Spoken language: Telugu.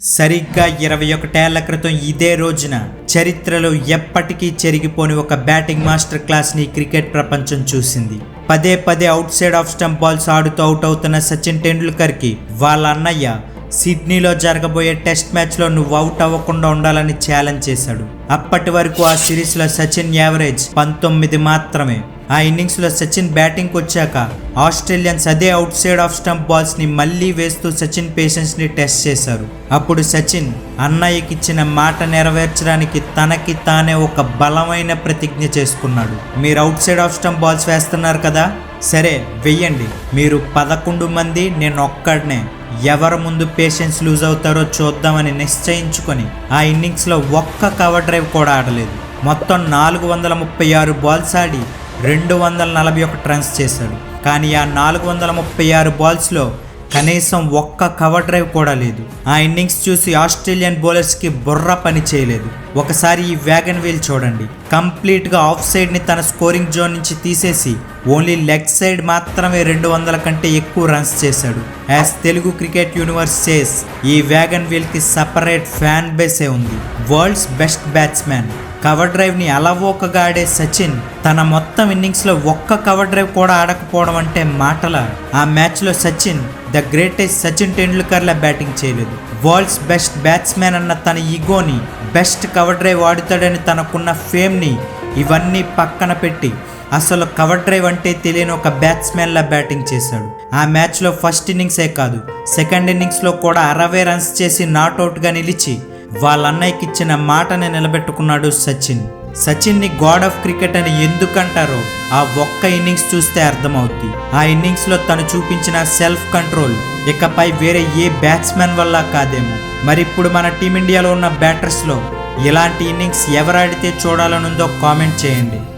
సరిగ్గా 21 ఏళ్ల క్రితం ఇదే రోజున చరిత్రలో ఎప్పటికీ చెరిగిపోని ఒక బ్యాటింగ్ మాస్టర్ క్లాస్ ని క్రికెట్ ప్రపంచం చూసింది. పదే పదే out side off stump balls ఆడుతూ అవుట్ అవుతున్న సచిన్ టెండూల్కర్ కి వాళ్ళ అన్నయ్య సిడ్నీలో జరగబోయే టెస్ట్ మ్యాచ్ లో నువ్వు అవుట్ అవ్వకుండా ఉండాలని ఛాలెంజ్ చేశాడు. అప్పటి వరకు ఆ సిరీస్ లో సచిన్ యావరేజ్ 19 మాత్రమే. ఆ ఇన్నింగ్స్ లో సచిన్ బ్యాటింగ్ వచ్చాక ఆస్ట్రేలియన్స్ అదే out side off stump balls ని మళ్లీ వేస్తూ సచిన్ పేషెన్స్ ని టెస్ట్ చేశారు. అప్పుడు సచిన్ అన్నయ్యకి ఇచ్చిన మాట నెరవేర్చడానికి తనకి తానే ఒక బలమైన ప్రతిజ్ఞ చేసుకున్నాడు. మీరు out side off stump balls వేస్తున్నారు కదా, సరే వెయ్యండి. మీరు 11 మంది, నేను ఒక్కడనే. ఎవరు ముందు పేషెన్స్ లూజ్ అవుతారో చూద్దామని నిశ్చయించుకొని ఆ ఇన్నింగ్స్ లో ఒక్క కవర్ డ్రైవ్ కూడా ఆడలేదు. మొత్తం 436 బాల్స్ ఆడి 241 రన్స్ చేశాడు. కానీ ఆ 436 బాల్స్లో కనీసం ఒక్క కవర్ డ్రైవ్ కూడా లేదు. ఆ ఇన్నింగ్స్ చూసి ఆస్ట్రేలియన్ బౌలర్స్కి బుర్ర పని చేయలేదు. ఒకసారి ఈ వ్యాగన్ వీల్ చూడండి. కంప్లీట్గా ఆఫ్ సైడ్ని తన స్కోరింగ్ జోన్ నుంచి తీసేసి ఓన్లీ లెగ్ సైడ్ మాత్రమే 200 కంటే ఎక్కువ రన్స్ చేశాడు. As Telugu cricket universe says, ఈ వ్యాగన్ వీల్కి సపరేట్ ఫ్యాన్ బేసే ఉంది. World's best batsmen cover drive ని అలవోకగా ఆడే సచిన్ తన మొత్తం ఇన్నింగ్స్ లో ఒక్క కవర్ డ్రైవ్ కూడా ఆడకపోవడం అంటే మాటల. ఆ మ్యాచ్ లో Sachin the greatest Sachin Tendulkar law batting చేయలేదు. వరల్డ్స్ బెస్ట్ బ్యాట్స్మెన్ అన్న తన ఈగోని, బెస్ట్ కవర్ డ్రైవ్ ఆడుతాడని తనకున్న ఫేమ్ ని ఇవన్నీ పక్కన పెట్టి అసలు కవర్ డ్రైవ్ అంటే తెలియని ఒక బ్యాట్స్మెన్ లా బ్యాటింగ్ చేశాడు. ఆ మ్యాచ్ లో ఫస్ట్ ఇన్నింగ్సే కాదు, సెకండ్ ఇన్నింగ్స్ లో కూడా 60 రన్స్ చేసి నాట్అవుట్ గా నిలిచి వాళ్ళ అన్నయ్యకి ఇచ్చిన మాటని నిలబెట్టుకున్నాడు సచిన్. సచిన్ ని గాడ్ ఆఫ్ క్రికెట్ అని ఎందుకంటారో ఆ ఒక్క ఇన్నింగ్స్ చూస్తే అర్థమవుద్ది. ఆ ఇన్నింగ్స్ లో తను చూపించిన సెల్ఫ్ కంట్రోల్ ఇకపై వేరే ఏ బ్యాట్స్మెన్ వల్ల కాదేమో. మరి ఇప్పుడు మన టీమిండియాలో ఉన్న బ్యాటర్స్ లో ఇలాంటి ఇన్నింగ్స్ ఎవరాడితే చూడాలనుందో కామెంట్ చేయండి.